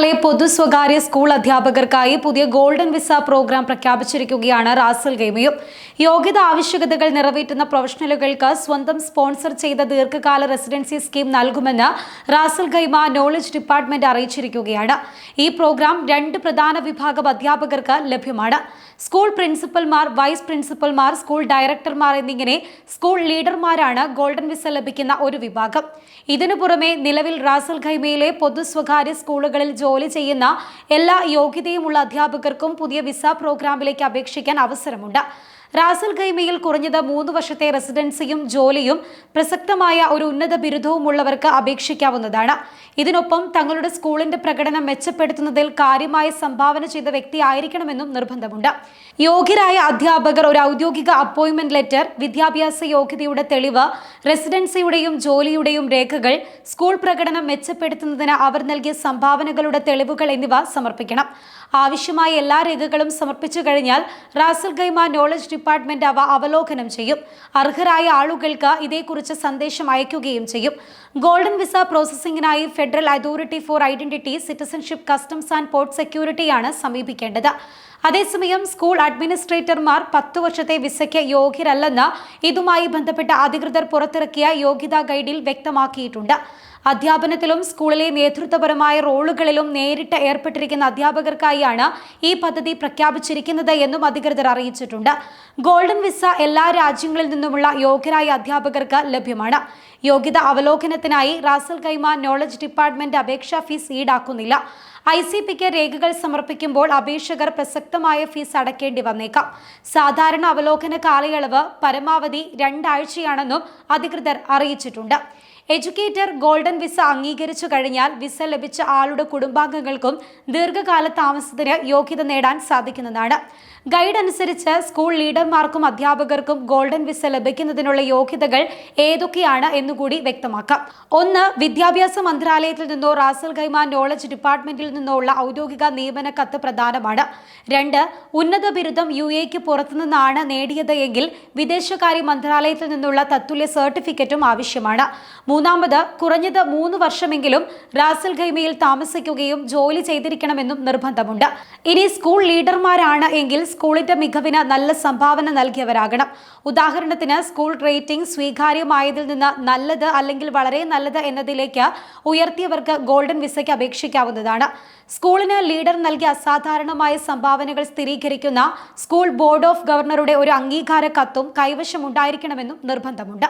പിന്നാലെ പൊതു സ്വകാര്യ സ്കൂൾ അധ്യാപകർക്കായി പുതിയ ഗോൾഡൻ വിസ പ്രോഗ്രാം പ്രഖ്യാപിച്ചിരിക്കുകയാണ് റാസൽ ഖൈമയും. യോഗ്യത ആവശ്യകതകൾ നിറവേറ്റുന്ന പ്രൊഫഷണലുകൾക്ക് സ്വന്തം സ്പോൺസർ ചെയ്ത ദീർഘകാല റെസിഡൻസി സ്കീം നൽകുമെന്ന് റാസൽ ഖൈമ നോളജ് ഡിപ്പാർട്ട്മെന്റ് അറിയിച്ചിരിക്കുകയാണ്. ഈ പ്രോഗ്രാം 2 പ്രധാന വിഭാഗം അധ്യാപകർക്ക് ലഭ്യമാണ്. സ്കൂൾ പ്രിൻസിപ്പൽമാർ, വൈസ് പ്രിൻസിപ്പൽമാർ, സ്കൂൾ ഡയറക്ടർമാർ എന്നിങ്ങനെ സ്കൂൾ ലീഡർമാരാണ് ഗോൾഡൻ വിസ ലഭിക്കുന്ന ഒരു വിഭാഗം. ഇതിനു പുറമെ നിലവിൽ റാസൽ ഖൈമയിലെ പൊതു സ്വകാര്യ സ്കൂളുകളിൽ ജോലി ചെയ്യുന്ന എല്ലാ യോഗ്യതയുമുള്ള അധ്യാപകർക്കും പുതിയ വിസ പ്രോഗ്രാമിലേക്ക് അപേക്ഷിക്കാൻ അവസരമുണ്ട്. റാസൽ ഖൈമയിൽ കുറഞ്ഞത് 3 വർഷത്തെ റെസിഡൻസിയും ജോലിയും പ്രസക്തമായ ഒരു ഉന്നത ബിരുദവുമുള്ളവർക്ക് അപേക്ഷിക്കാവുന്നതാണ്. ഇതിനൊപ്പം തങ്ങളുടെ സ്കൂളിന്റെ പ്രകടനം മെച്ചപ്പെടുത്തുന്നതിൽ കാര്യമായ സംഭാവന ചെയ്ത വ്യക്തിയായിരിക്കണമെന്നും നിർബന്ധമുണ്ട്. യോഗ്യരായ അധ്യാപകർ ഒരു ഔദ്യോഗിക അപ്പോയിന്റ്മെന്റ് ലെറ്റർ, വിദ്യാഭ്യാസ യോഗ്യതയുടെ തെളിവ്, റെസിഡൻസിയുടെയും ജോലിയുടെയും രേഖകൾ, സ്കൂൾ പ്രകടനം മെച്ചപ്പെടുത്തുന്നതിന് അവർ നൽകിയ സംഭാവനകളുടെ തെളിവുകൾ എന്നിവ സമർപ്പിക്കണം. ആവശ്യമായ എല്ലാ രേഖകളും സമർപ്പിച്ചു കഴിഞ്ഞാൽ റാസൽ ഖൈമ നോളജ് ഡിപ്പാർട്ട്മെന്റ് അവ അവലോകനം ചെയ്യും. അർഹരായ ആളുകൾക്ക് ഇതേക്കുറിച്ച് സന്ദേശം അയക്കുകയും ചെയ്യും. ഗോൾഡൻ വിസ പ്രോസസ്സിംഗിനായി federal authority for identity, citizenship, customs and port സെക്യൂരിറ്റിയാണ് സമീപിക്കേണ്ടത്. അതേസമയം സ്കൂൾ അഡ്മിനിസ്ട്രേറ്റർമാർ 10 വർഷത്തെ വിസയ്ക്ക് യോഗ്യരല്ലെന്ന് ഇതുമായി ബന്ധപ്പെട്ട അധികൃതർ പുറത്തിറക്കിയ യോഗ്യതാ ഗൈഡിൽ വ്യക്തമാക്കിയിട്ടുണ്ട്. അധ്യാപനത്തിലും സ്കൂളിലെ നേതൃത്വപരമായ റോളുകളിലും നേരിട്ട് ഏർപ്പെട്ടിരിക്കുന്ന അധ്യാപകർക്കായാണ് ഈ പദ്ധതി പ്രഖ്യാപിച്ചിരിക്കുന്നത് എന്നും അധികൃതർ അറിയിച്ചിട്ടുണ്ട്. ഗോൾഡൻ വിസ എല്ലാ രാജ്യങ്ങളിൽ നിന്നുമുള്ള യോഗ്യരായ അധ്യാപകർക്ക് ലഭ്യമാണ്. യോഗ്യത അവലോകനത്തിനായി റാസൽ ഖൈമ നോളജ് ഡിപ്പാർട്ട്മെന്റ് അപേക്ഷാ ഫീസ് ഈടാക്കുന്നില്ല. ICPക്ക് രേഖകൾ സമർപ്പിക്കുമ്പോൾ അപേക്ഷകർ പ്രസക്തമായ ഫീസ് അടയ്ക്കേണ്ടി വന്നേക്കാം. സാധാരണ അവലോകന കാലയളവ് പരമാവധി 2 ആഴ്ചയാണെന്നും അധികൃതർ അറിയിച്ചിട്ടുണ്ട്. എഡ്യൂക്കേറ്റർ ഗോൾഡൻ വിസ അംഗീകരിച്ചു കഴിഞ്ഞാൽ വിസ ലഭിച്ച ആളുടെ കുടുംബാംഗങ്ങൾക്കും ദീർഘകാല താമസത്തിന് യോഗ്യത നേടാൻ സാധിക്കുന്നതാണ്. ഗൈഡ് അനുസരിച്ച് സ്കൂൾ ലീഡർമാർക്കും അധ്യാപകർക്കും ഗോൾഡൻ വിസ ലഭിക്കുന്നതിനുള്ള യോഗ്യതകൾ ഏതൊക്കെയാണ് എന്നുകൂടി വ്യക്തമാക്കാം. 1. വിദ്യാഭ്യാസ മന്ത്രാലയത്തിൽ നിന്നോ റാസൽ ഖൈമ നോളജ് ഡിപ്പാർട്ട്മെന്റിൽ നിന്നോ ഉള്ള ഔദ്യോഗിക നിയമന കത്ത് പ്രധാനമാണ്. 2. ഉന്നത ബിരുദം UAEക്ക് പുറത്തുനിന്നാണ് നേടിയത് എങ്കിൽ വിദേശകാര്യ മന്ത്രാലയത്തിൽ നിന്നുള്ള തത്തുല്യ സർട്ടിഫിക്കറ്റും ആവശ്യമാണ്. 3. കുറഞ്ഞത് 3 വർഷമെങ്കിലും റാസൽ ഖൈമയിൽ താമസിക്കുകയും ജോലി ചെയ്തിരിക്കണമെന്നും നിർബന്ധമുണ്ട്. ഇനി സ്കൂൾ ലീഡർമാരാണ് എങ്കിൽ സ്കൂളിന്റെ മികവിന് നല്ല സംഭാവന നൽകിയവരാകണം. ഉദാഹരണത്തിന് സ്കൂൾ റേറ്റിംഗ് സ്വീകാര്യമായതിൽ നിന്ന് നല്ലത് അല്ലെങ്കിൽ വളരെ നല്ലത് എന്നതിലേക്ക് ഉയർത്തിയവർക്ക് ഗോൾഡൻ വിസയ്ക്ക് അപേക്ഷിക്കാവുന്നതാണ്. സ്കൂളിന് ലീഡർ നൽകിയ അസാധാരണമായ സംഭാവനകൾ സ്ഥിരീകരിക്കുന്ന സ്കൂൾ ബോർഡ് ഓഫ് ഗവർണറുടെ ഒരു അംഗീകാര കത്തും കൈവശമുണ്ടായിരിക്കണമെന്നും നിർബന്ധമുണ്ട്.